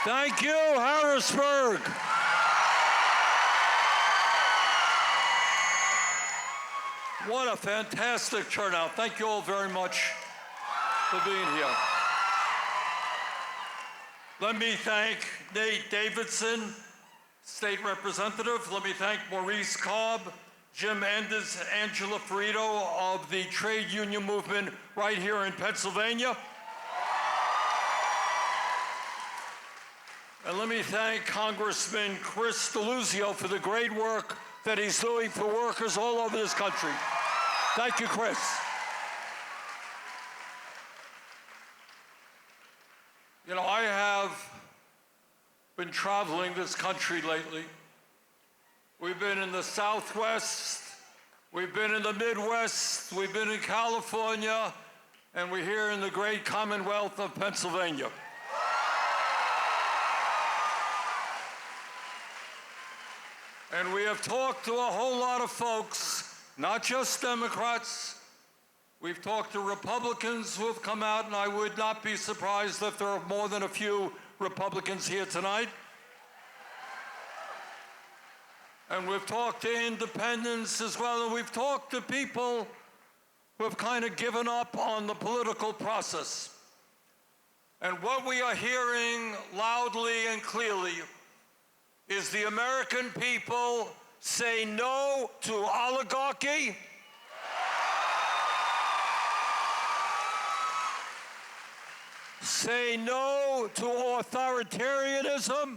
Thank you, Harrisburg. What a fantastic turnout. Thank you all very much for being here. Let me thank Nate Davidson, State Representative. Let me thank Maurice Cobb, Jim Enders, Angela Ferrito of the trade union movement right here in Pennsylvania. And let me thank Congressman Chris DeLuzio for the great work that he's doing for workers all over this country. Thank you, Chris. You know, I have been traveling this country lately. We've been in the Southwest, we've been in the Midwest, we've been in California, and we're here in the great Commonwealth of Pennsylvania. And we have talked to a whole lot of folks, not just Democrats. We've talked to Republicans who have come out, and I would not be surprised if there are more than a few Republicans here tonight. And we've talked to independents as well, and we've talked to people who have kind of given up on the political process. And what we are hearing loudly and clearly is the American people say no to oligarchy, say no to authoritarianism,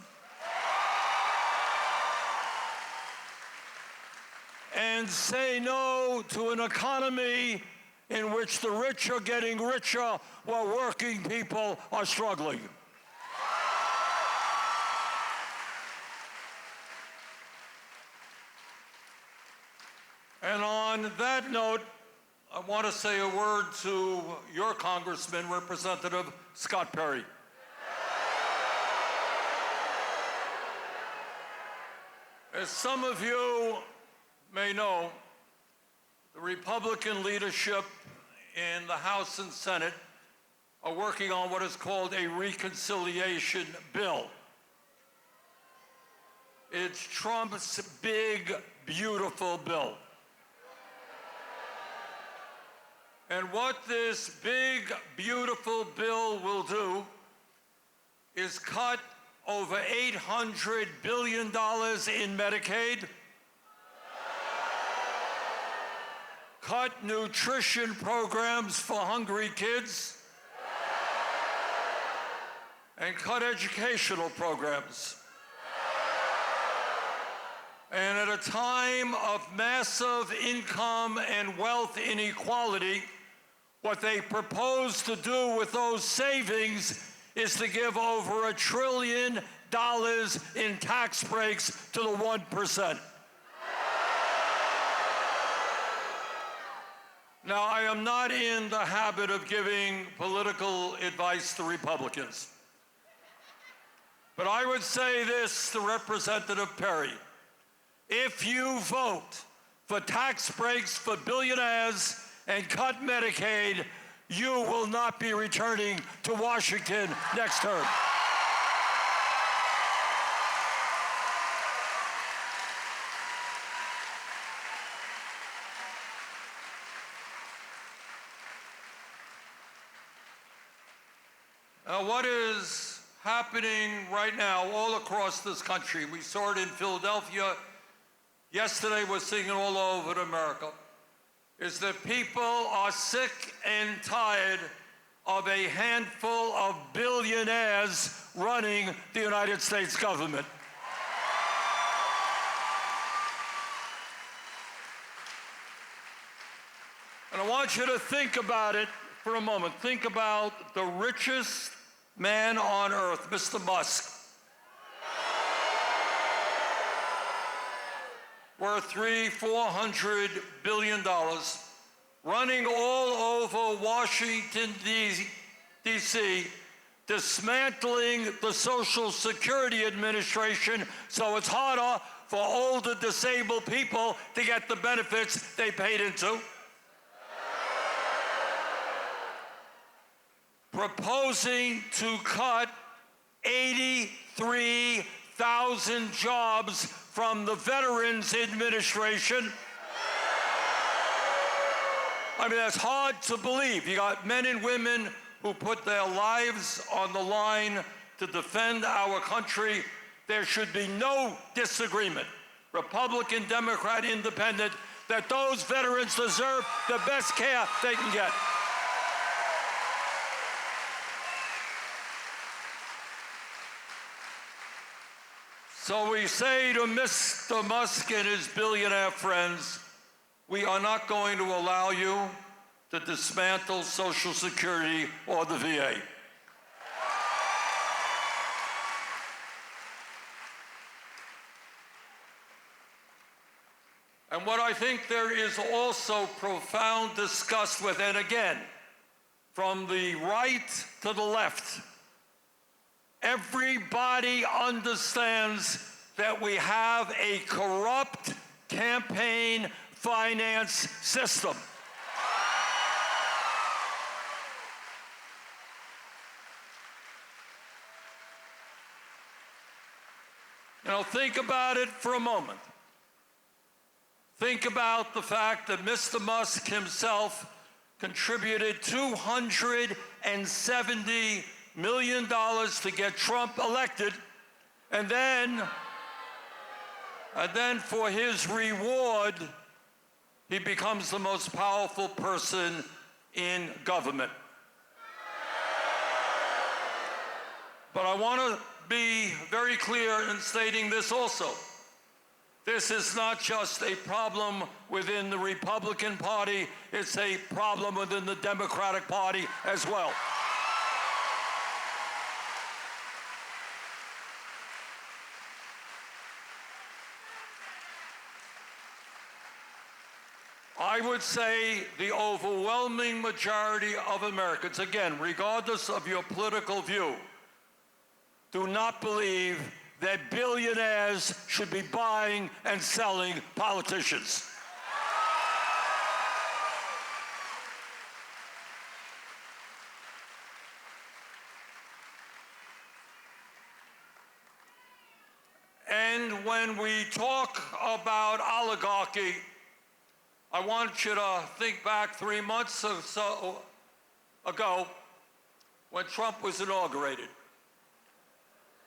and say no to an economy in which the rich are getting richer while working people are struggling. And on that note, I want to say a word to your Congressman, Representative Scott Perry. As some of you may know, the Republican leadership in the House and Senate are working on what is called a reconciliation bill. It's Trump's big, beautiful bill. And what this big, beautiful bill will do is cut over $800 billion in Medicaid, cut nutrition programs for hungry kids, and cut educational programs. And at a time of massive income and wealth inequality, what they propose to do with those savings is to give over $1 trillion in tax breaks to the 1%. Now, I am not in the habit of giving political advice to Republicans, but I would say this to Representative Perry. If you vote for tax breaks for billionaires and cut Medicaid, you will not be returning to Washington next term. Now, what is happening right now all across this country, we saw it in Philadelphia, yesterday we're seeing it all over America, is that people are sick and tired of a handful of billionaires running the United States government. And I want you to think about it for a moment. Think about the richest man on earth, Mr. Musk. Worth $300–400 billion, running all over Washington, D.C., dismantling the Social Security Administration so it's harder for older disabled people to get the benefits they paid into. Proposing to cut 83,000 jobs from the Veterans Administration. I mean, that's hard to believe. You got men and women who put their lives on the line to defend our country. There should be no disagreement, Republican, Democrat, Independent, that those veterans deserve the best care they can get. So we say to Mr. Musk and his billionaire friends, we are not going to allow you to dismantle Social Security or the VA. And what I think there is also profound disgust with, and again, from the right to the left, everybody understands that we have a corrupt campaign finance system. Now, think about it for a moment. Think about the fact that Mr. Musk himself contributed $270 million to get Trump elected, and then for his reward, he becomes the most powerful person in government. But I want to be very clear in stating this also. This is not just a problem within the Republican Party, it's a problem within the Democratic Party as well. I would say the overwhelming majority of Americans, again, regardless of your political view, do not believe that billionaires should be buying and selling politicians. And when we talk about oligarchy, I want you to think back 3 months or so ago when Trump was inaugurated.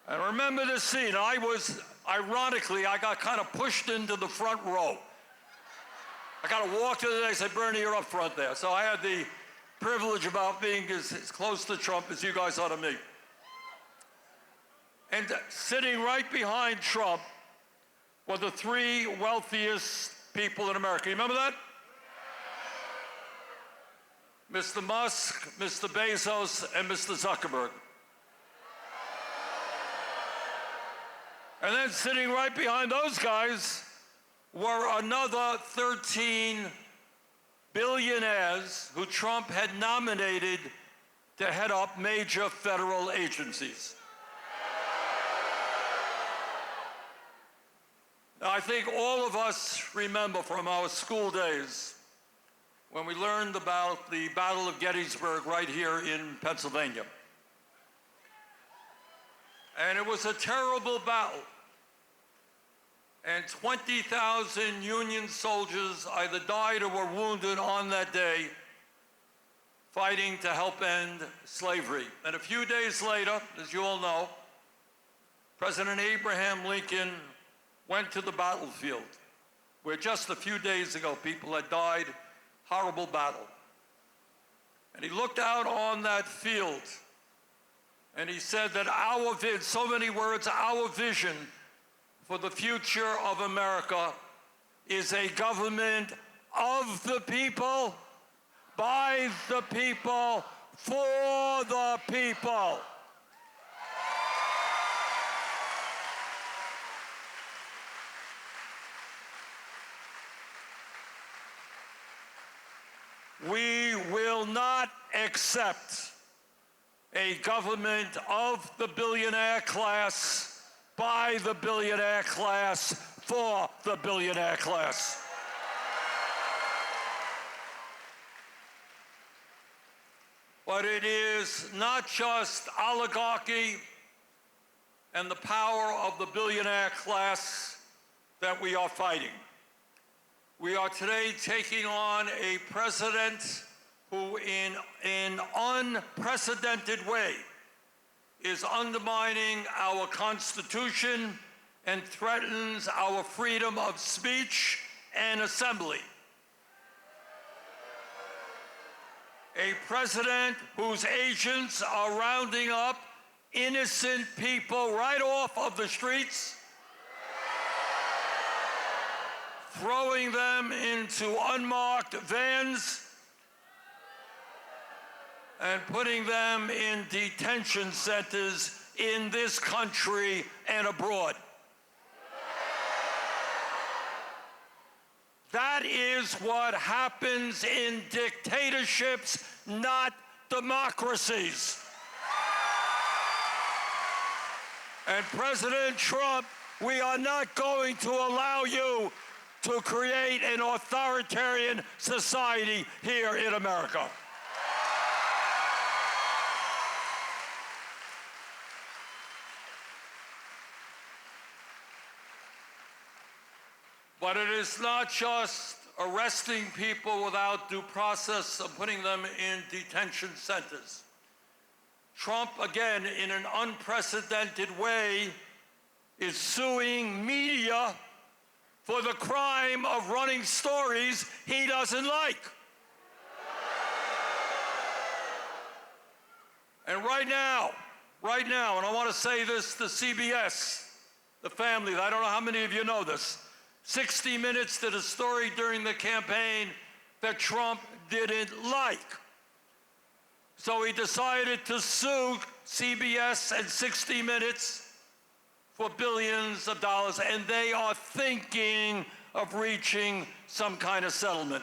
And remember this scene. Ironically, I got kind of pushed into the front row. I kind of walked in and they said, Bernie, you're up front there. So I had the privilege about being as close to Trump as you guys are to me. And sitting right behind Trump were the three wealthiest people in America. You remember that? Mr. Musk, Mr. Bezos, and Mr. Zuckerberg. And then sitting right behind those guys were another 13 billionaires who Trump had nominated to head up major federal agencies. Now, I think all of us remember from our school days when we learned about the Battle of Gettysburg right here in Pennsylvania. And it was a terrible battle. And 20,000 Union soldiers either died or were wounded on that day fighting to help end slavery. And a few days later, as you all know, President Abraham Lincoln went to the battlefield where just a few days ago people had died, horrible battle. And he looked out on that field and he said that so many words, our vision for the future of America is a government of the people, by the people, for the people. We will not accept a government of the billionaire class, by the billionaire class, for the billionaire class. But it is not just oligarchy, and the power of the billionaire class that we are fighting. We are today taking on a president who in an unprecedented way is undermining our Constitution and threatens our freedom of speech and assembly. A president whose agents are rounding up innocent people right off of the streets, throwing them into unmarked vans, and putting them in detention centers in this country and abroad. That is what happens in dictatorships, not democracies. And President Trump, we are not going to allow you to create an authoritarian society here in America. But it is not just arresting people without due process and putting them in detention centers. Trump, again, in an unprecedented way, is suing media for the crime of running stories he doesn't like. And right now, and I want to say this to CBS, the family, I don't know how many of you know this, 60 Minutes did a story during the campaign that Trump didn't like. So he decided to sue CBS and 60 Minutes for billions of dollars, and they are thinking of reaching some kind of settlement.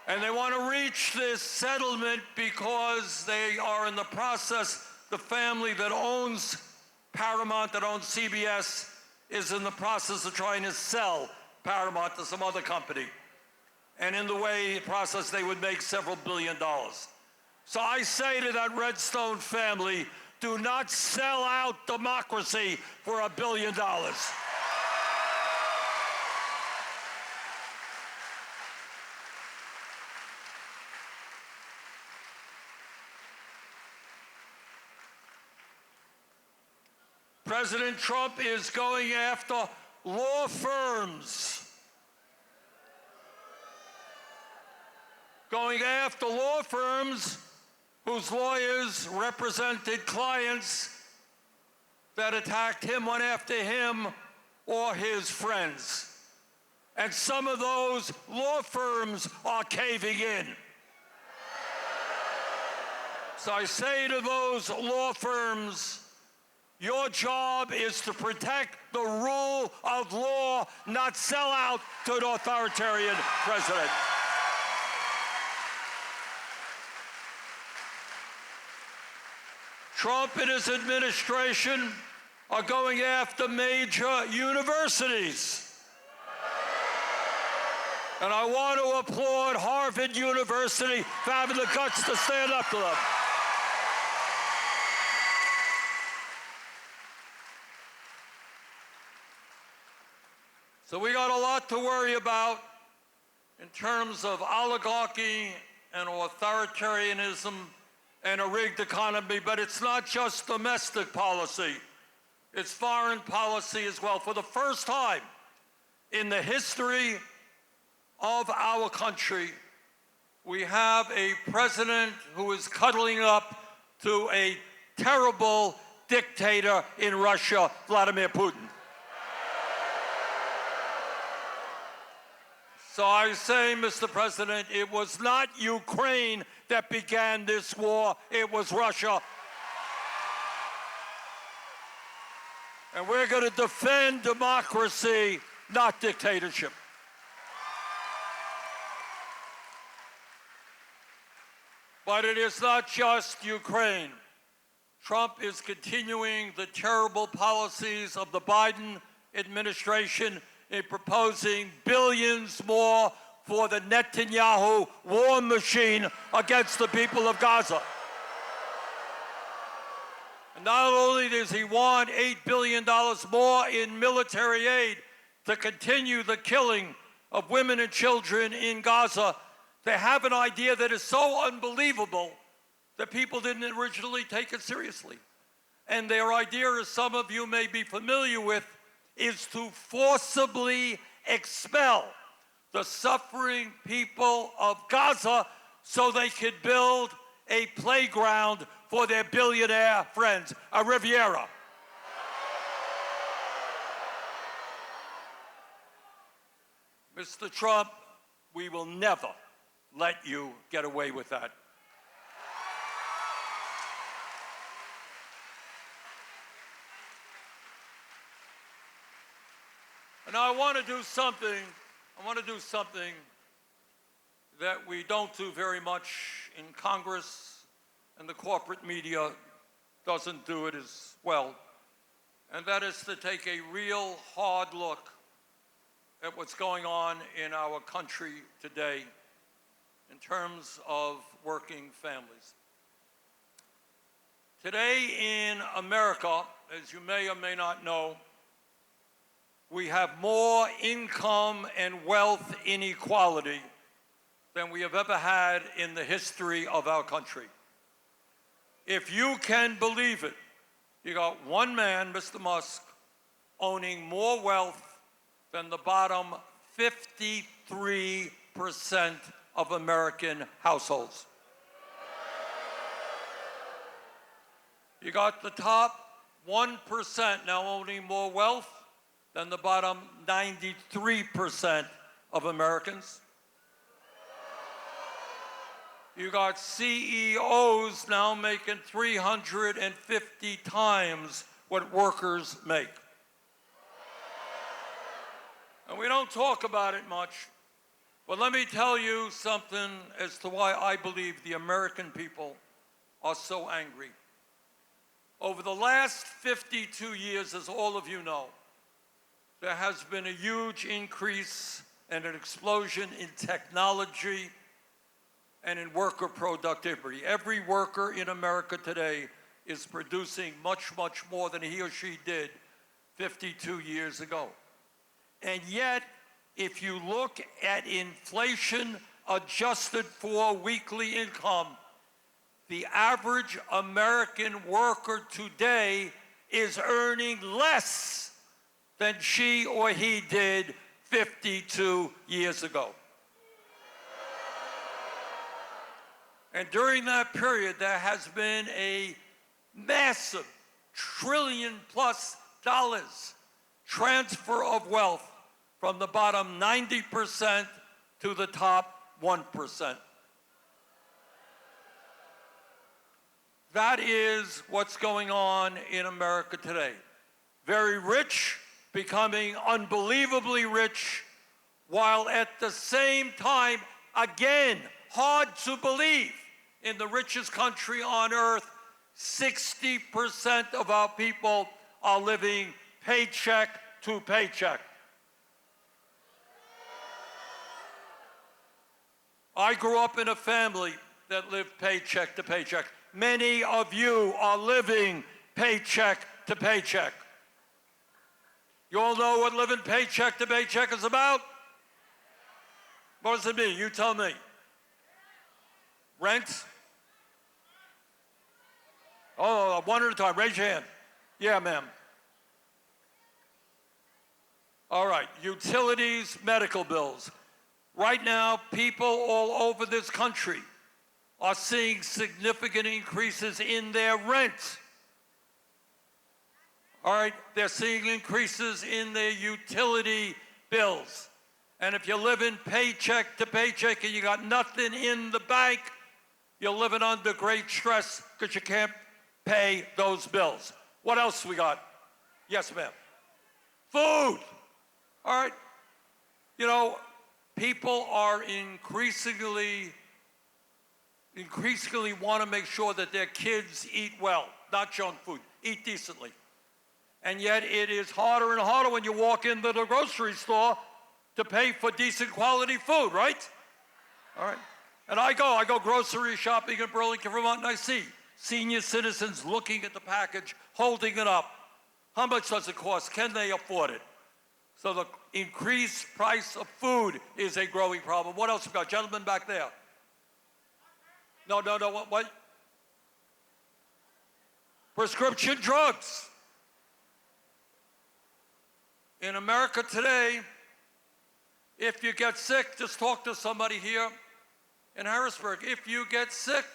And they want to reach this settlement because they are in the process, the family that owns Paramount, that owns CBS, is in the process of trying to sell Paramount to some other company. And in the process, they would make several $1 billion. So I say to that Redstone family, do not sell out democracy for $1 billion. President Trump is going after law firms. Going after law firms whose lawyers represented clients that attacked him, went after him or his friends. And some of those law firms are caving in. So I say to those law firms, your job is to protect the rule of law, not sell out to an authoritarian president. Trump and his administration are going after major universities. And I want to applaud Harvard University for having the guts to stand up to them. So we got a lot to worry about in terms of oligarchy and authoritarianism and a rigged economy, but it's not just domestic policy, it's foreign policy as well. For the first time in the history of our country, we have a president who is cuddling up to a terrible dictator in Russia, Vladimir Putin. So I say, Mr. President, it was not Ukraine that began this war, it was Russia. And we're going to defend democracy, not dictatorship. But it is not just Ukraine. Trump is continuing the terrible policies of the Biden administration in proposing billions more for the Netanyahu war machine against the people of Gaza. Not only does he want $8 billion more in military aid to continue the killing of women and children in Gaza, they have an idea that is so unbelievable that people didn't originally take it seriously. And their idea, as some of you may be familiar with, is to forcibly expel the suffering people of Gaza so they could build a playground for their billionaire friends, a Riviera. Mr. Trump, we will never let you get away with that. And I want to do something that we don't do very much in Congress, and the corporate media doesn't do it as well. And that is to take a real hard look at what's going on in our country today in terms of working families. Today in America, as you may or may not know, we have more income and wealth inequality than we have ever had in the history of our country. If you can believe it, you got one man, Mr. Musk, owning more wealth than the bottom 53% of American households. You got the top 1% now owning more wealth than the bottom 93% of Americans. You got CEOs now making 350 times what workers make. And we don't talk about it much, but let me tell you something as to why I believe the American people are so angry. Over the last 52 years, as all of you know, there has been a huge increase and an explosion in technology and in worker productivity. Every worker in America today is producing much, much more than he or she did 52 years ago. And yet, if you look at inflation adjusted for weekly income, the average American worker today is earning less than she or he did 52 years ago. And during that period, there has been a massive $1 trillion+ transfer of wealth from the bottom 90% to the top 1%. That is what's going on in America today. Very rich becoming unbelievably rich, while at the same time, again, hard to believe, in the richest country on earth, 60% of our people are living paycheck to paycheck. I grew up in a family that lived paycheck to paycheck. Many of you are living paycheck to paycheck. You all know what living paycheck to paycheck is about? What does it mean? You tell me. Rent? Oh, one at a time. Raise your hand. Yeah, ma'am. All right. Utilities, medical bills. Right now, people all over this country are seeing significant increases in their rent. All right, they're seeing increases in their utility bills. And if you're living paycheck to paycheck and you got nothing in the bank, you're living under great stress because you can't pay those bills. What else we got? Yes, ma'am. Food. All right. You know, people are increasingly want to make sure that their kids eat well, not junk food, eat decently. And yet it is harder and harder when you walk into the grocery store to pay for decent quality food, right? All right. And I go grocery shopping in Burlington, Vermont, and I see senior citizens looking at the package, holding it up. How much does it cost? Can they afford it? So the increased price of food is a growing problem. What else we got? Gentlemen back there. No, what? Prescription drugs. In America today, if you get sick, just talk to somebody here in Harrisburg. If you get sick,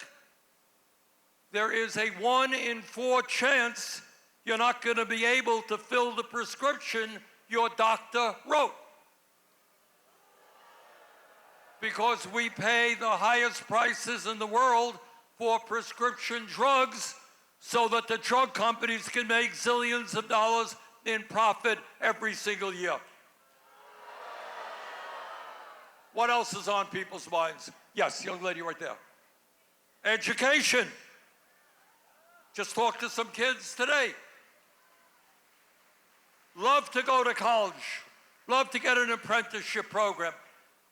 there is a 1 in 4 chance you're not going to be able to fill the prescription your doctor wrote. Because we pay the highest prices in the world for prescription drugs so that the drug companies can make zillions of dollars in profit every single year. What else is on people's minds? Yes, young lady right there. Education. Just talked to some kids today. Love to go to college. Love to get an apprenticeship program.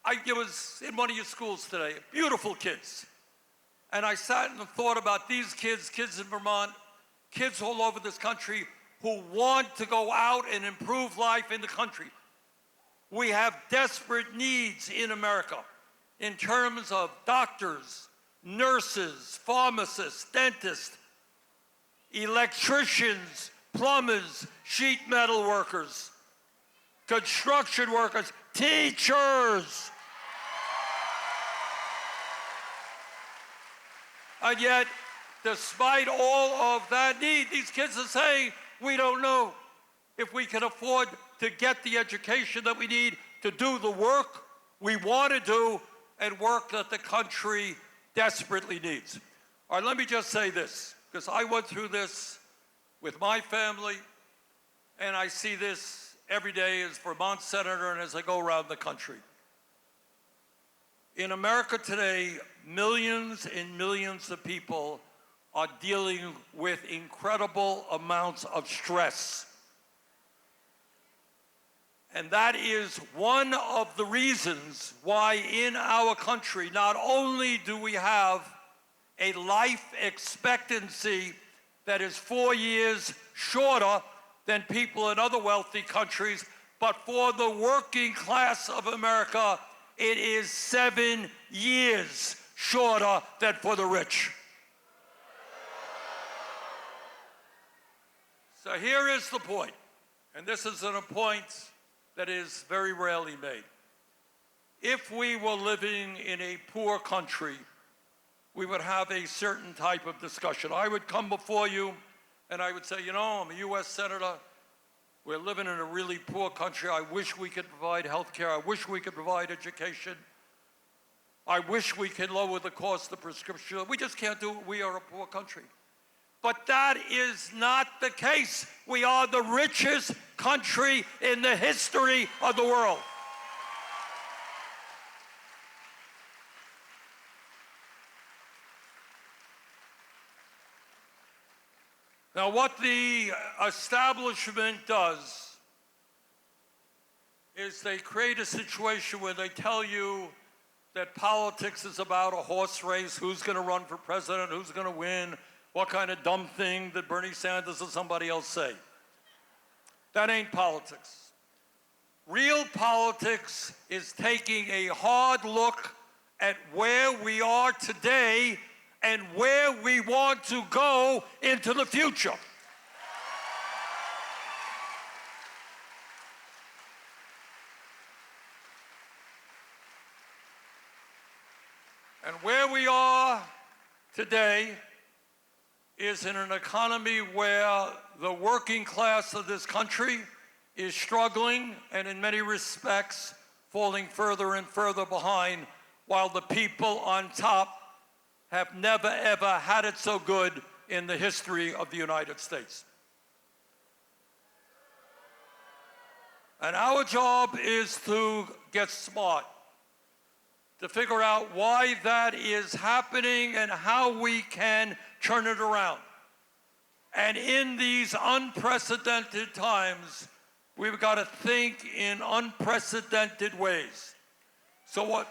I was in one of your schools today. Beautiful kids. And I sat and thought about these kids in Vermont, kids all over this country who want to go out and improve life in the country. We have desperate needs in America in terms of doctors, nurses, pharmacists, dentists, electricians, plumbers, sheet metal workers, construction workers, teachers. And yet, despite all of that need, these kids are saying, we don't know if we can afford to get the education that we need to do the work we want to do and work that the country desperately needs. All right, let me just say this, because I went through this with my family, and I see this every day as Vermont senator and as I go around the country. In America today, millions and millions of people are dealing with incredible amounts of stress. And that is one of the reasons why in our country, not only do we have a life expectancy that is 4 years shorter than people in other wealthy countries, but for the working class of America, it is 7 years shorter than for the rich. So here is the point, and this is a point that is very rarely made. If we were living in a poor country, we would have a certain type of discussion. I would come before you and I would say, you know, I'm a U.S. Senator. We're living in a really poor country. I wish we could provide health care. I wish we could provide education. I wish we could lower the cost of prescription. We just can't do it. We are a poor country. But that is not the case. We are the richest country in the history of the world. Now, what the establishment does is they create a situation where they tell you that politics is about a horse race, who's going to run for president, who's going to win, what kind of dumb thing did Bernie Sanders or somebody else say? That ain't politics. Real politics is taking a hard look at where we are today and where we want to go into the future. And where we are today is in an economy where the working class of this country is struggling and in many respects falling further and further behind, while the people on top have never ever had it so good in the history of the United States. And our job is to get smart, to figure out why that is happening and how we can turn it around. And in these unprecedented times, we've got to think in unprecedented ways. So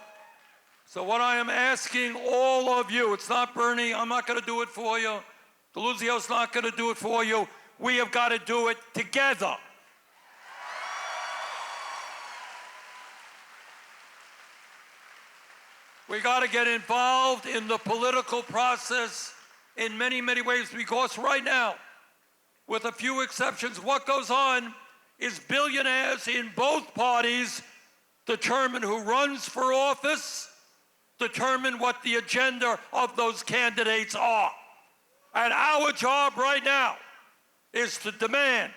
So what I am asking all of you, it's not Bernie, I'm not going to do it for you. Deluzio's not going to do it for you. We have got to do it together. We got to get involved in the political process in many, many ways, because right now, with a few exceptions, what goes on is billionaires in both parties determine who runs for office, determine what the agenda of those candidates are. And our job right now is to demand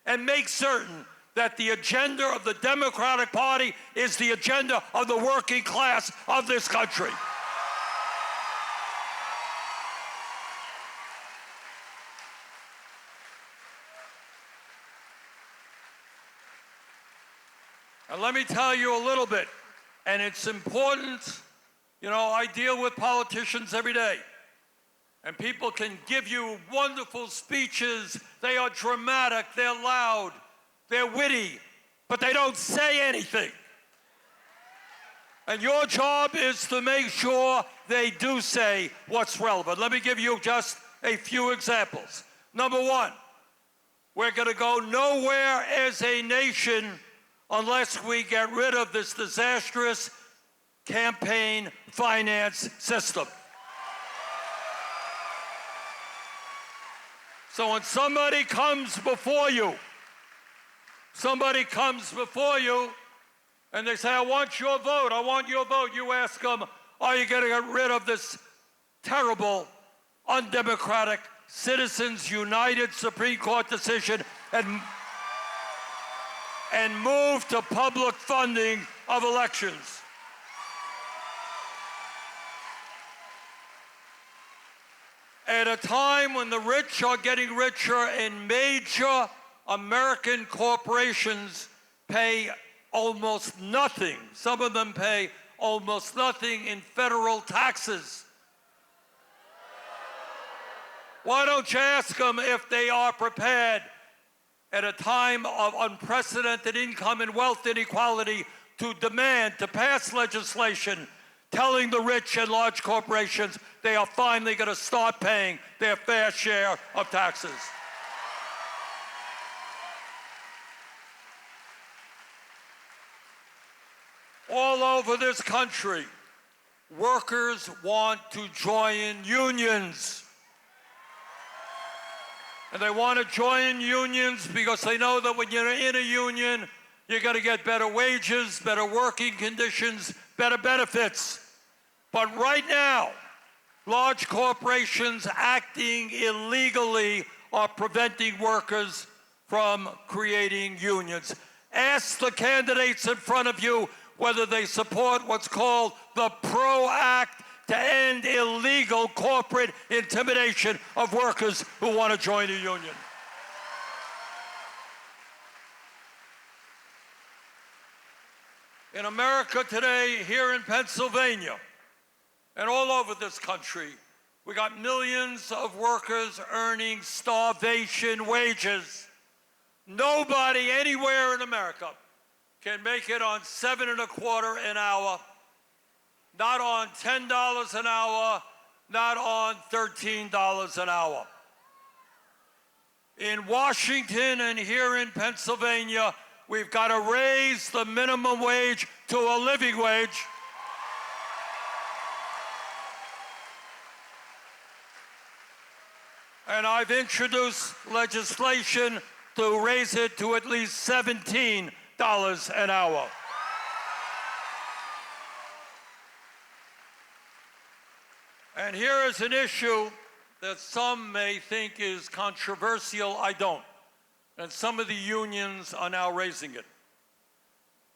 and make certain that the agenda of the Democratic Party is the agenda of the working class of this country. And let me tell you a little bit, and it's important. You know, I deal with politicians every day, and people can give you wonderful speeches. They are dramatic, they're loud, they're witty, but they don't say anything. And your job is to make sure they do say what's relevant. Let me give you just a few examples. Number one, we're going to go nowhere as a nation unless we get rid of this disastrous campaign finance system. So when somebody comes before you, and they say, I want your vote, you ask them, are you going to get rid of this terrible, undemocratic, Citizens United Supreme Court decision and move to public funding of elections? At a time when the rich are getting richer and major American corporations pay almost nothing, some of them pay almost nothing in federal taxes. Why don't you ask them if they are prepared at a time of unprecedented income and wealth inequality to demand, to pass legislation telling the rich and large corporations they are finally going to start paying their fair share of taxes. All over this country, workers want to join unions. And they want to join unions because they know that when you're in a union, you're going to get better wages, better working conditions, better benefits. But right now, large corporations acting illegally are preventing workers from creating unions. Ask the candidates in front of you whether they support what's called the PRO Act to end illegal corporate intimidation of workers who want to join a union. In America today, here in Pennsylvania, and all over this country, we got millions of workers earning starvation wages. Nobody anywhere in America can make it on $7.25 an hour, not on $10 an hour, not on $13 an hour. In Washington and here in Pennsylvania, we've got to raise the minimum wage to a living wage. And I've introduced legislation to raise it to at least $17 an hour. And here is an issue that some may think is controversial. I don't. And some of the unions are now raising it.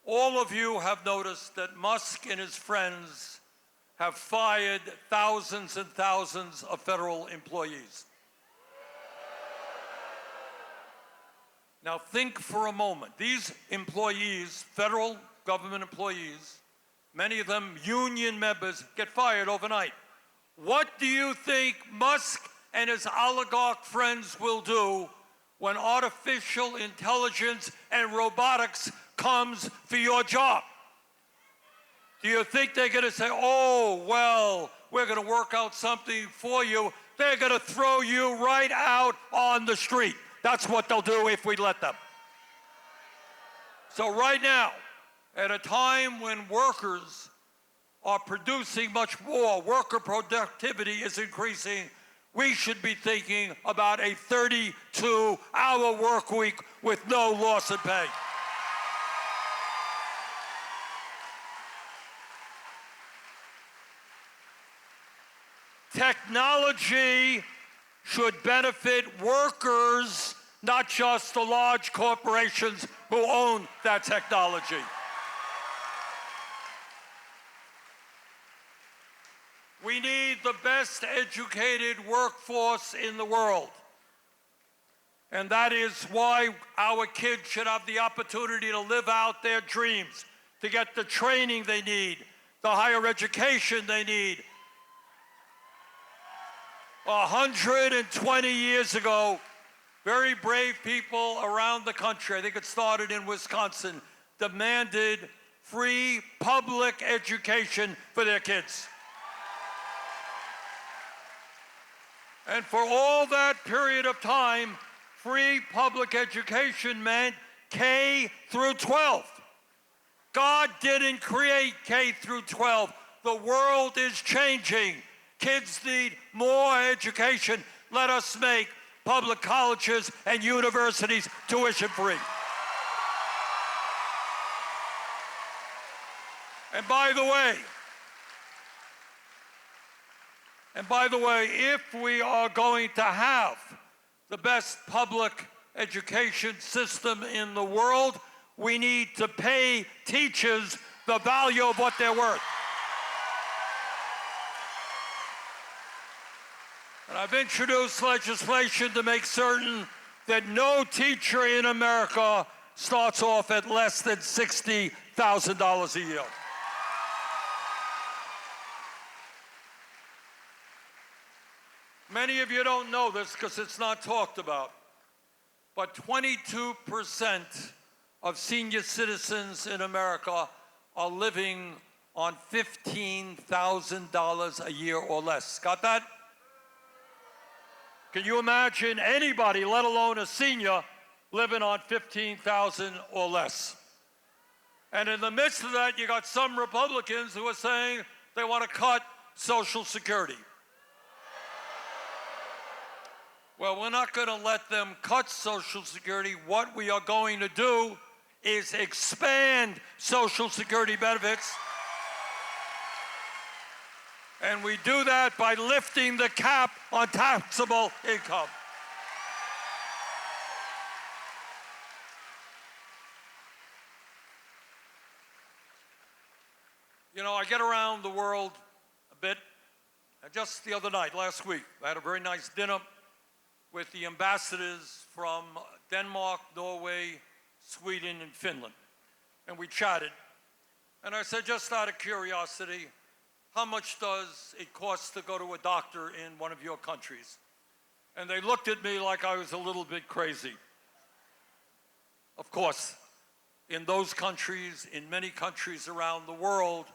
All of you have noticed that Musk and his friends have fired thousands and thousands of federal employees. Now think for a moment. These employees, federal government employees, many of them union members, get fired overnight. What do you think Musk and his oligarch friends will do when artificial intelligence and robotics comes for your job? Do you think they're going to say, oh, well, we're going to work out something for you? They're going to throw you right out on the street. That's what they'll do if we let them. So right now, at a time when workers are producing much more, worker productivity is increasing, we should be thinking about a 32-hour work week with no loss in pay. Technology should benefit workers, not just the large corporations who own that technology. We need the best educated workforce in the world. And that is why our kids should have the opportunity to live out their dreams, to get the training they need, the higher education they need. 120 years ago, very brave people around the country, I think it started in Wisconsin, demanded free public education for their kids. And for all that period of time, free public education meant K through 12. God didn't create K through 12. The world is changing. Kids need more education. Let us make public colleges and universities tuition free. And by the way, if we are going to have the best public education system in the world, we need to pay teachers the value of what they're worth. And I've introduced legislation to make certain that no teacher in America starts off at less than $60,000 a year. Many of you don't know this because it's not talked about, but 22% of senior citizens in America are living on $15,000 a year or less. Got that? Can you imagine anybody, let alone a senior, living on $15,000 or less? And in the midst of that, you got some Republicans who are saying they want to cut Social Security. Well, we're not going to let them cut Social Security. What we are going to do is expand Social Security benefits. And we do that by lifting the cap on taxable income. You know, I get around the world a bit. And just the other night, last week, I had a very nice dinner with the ambassadors from Denmark, Norway, Sweden, and Finland. And we chatted. And I said, just out of curiosity, how much does it cost to go to a doctor in one of your countries? And they looked at me like I was a little bit crazy. Of course, in those countries, in many countries around the world,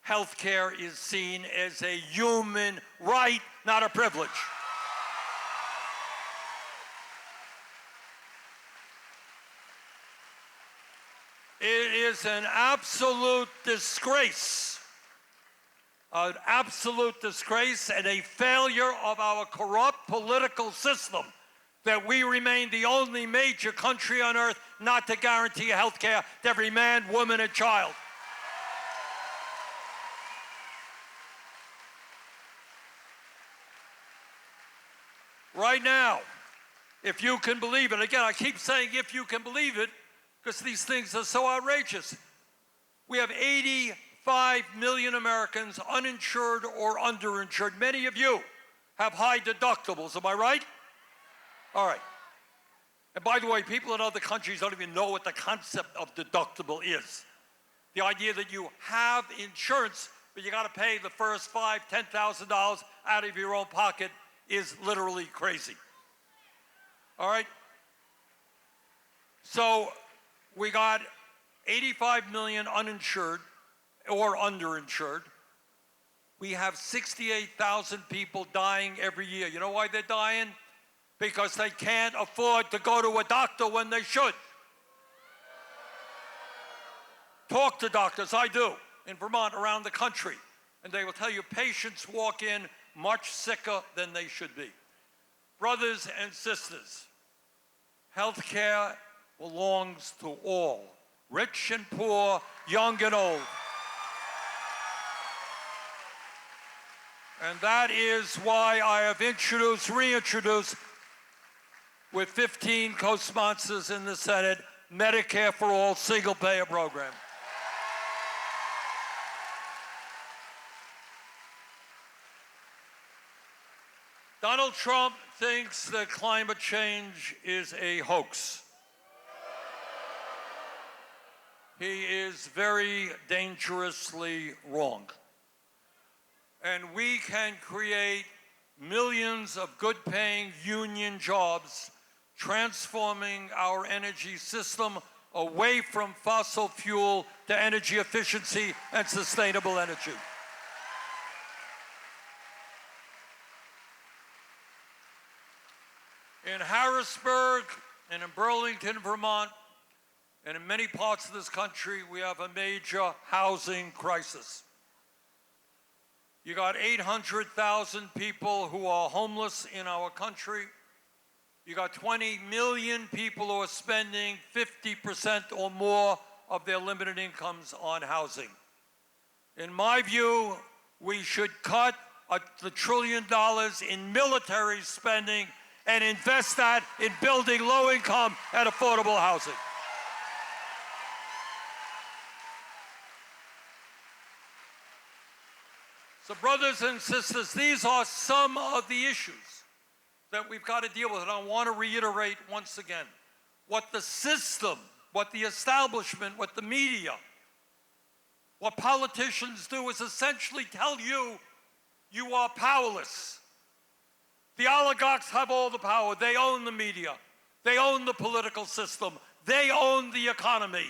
healthcare is seen as a human right, not a privilege. It is an absolute disgrace and a failure of our corrupt political system that we remain the only major country on earth not to guarantee health care to every man, woman, and child. Right now, if you can believe it, again, I keep saying if you can believe it, because these things are so outrageous. We have 85 million Americans uninsured or underinsured. Many of you have high deductibles, am I right? All right. And by the way, people in other countries don't even know what the concept of deductible is. The idea that you have insurance, but you got to pay the first $5,000, $10,000 out of your own pocket is literally crazy. All right? So we got 85 million uninsured, or underinsured. We have 68,000 people dying every year. You know why they're dying? Because they can't afford to go to a doctor when they should. Talk to doctors, I do, in Vermont, around the country, and they will tell you patients walk in much sicker than they should be. Brothers and sisters, health care belongs to all, rich and poor, young and old. And that is why I have reintroduced, with 15 co-sponsors in the Senate, Medicare for All single-payer program. Donald Trump thinks that climate change is a hoax. He is very dangerously wrong. And we can create millions of good-paying union jobs, transforming our energy system away from fossil fuel to energy efficiency and sustainable energy. In Harrisburg and in Burlington, Vermont, and in many parts of this country, we have a major housing crisis. You got 800,000 people who are homeless in our country. You got 20 million people who are spending 50% or more of their limited incomes on housing. In my view, we should cut the $1 trillion in military spending and invest that in building low-income and affordable housing. So brothers and sisters, these are some of the issues that we've got to deal with. And I want to reiterate once again, what the system, what the establishment, what the media, what politicians do is essentially tell you, you are powerless. The oligarchs have all the power. They own the media. They own the political system. They own the economy.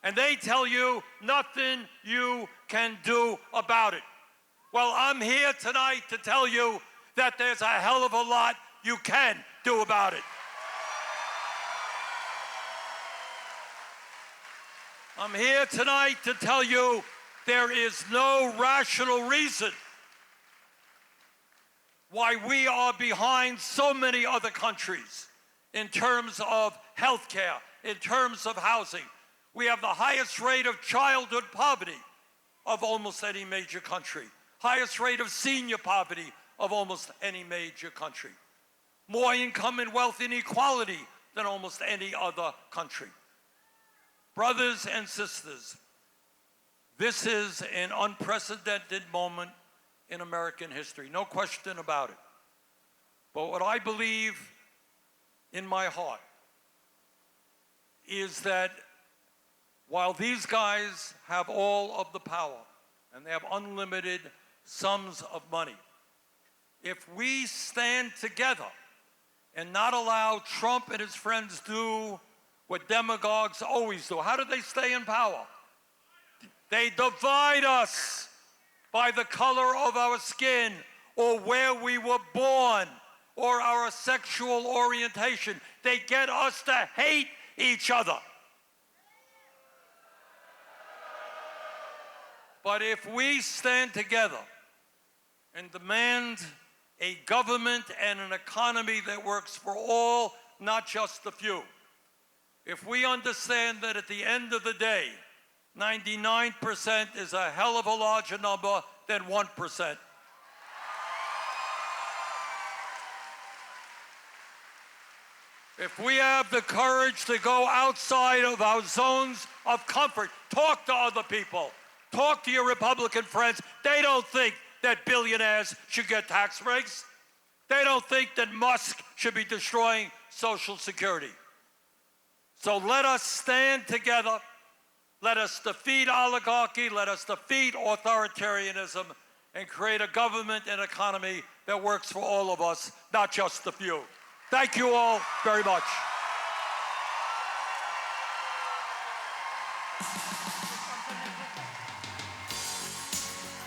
And they tell you nothing you can do about it. Well, I'm here tonight to tell you that there's a hell of a lot you can do about it. I'm here tonight to tell you there is no rational reason why we are behind so many other countries in terms of health care, in terms of housing. We have the highest rate of childhood poverty of almost any major country. Highest rate of senior poverty of almost any major country. More income and wealth inequality than almost any other country. Brothers and sisters, this is an unprecedented moment in American history, no question about it. But what I believe in my heart is that while these guys have all of the power and they have unlimited sums of money, if we stand together and not allow Trump and his friends do what demagogues always do. How do they stay in power? They divide us by the color of our skin or where we were born or our sexual orientation. They get us to hate each other. But if we stand together and demand a government and an economy that works for all, not just the few, if we understand that at the end of the day, 99% is a hell of a larger number than 1%. If we have the courage to go outside of our zones of comfort, talk to other people, talk to your Republican friends. They don't think that billionaires should get tax breaks. They don't think that Musk should be destroying Social Security. So let us stand together. Let us defeat oligarchy. Let us defeat authoritarianism and create a government and economy that works for all of us, not just the few. Thank you all very much.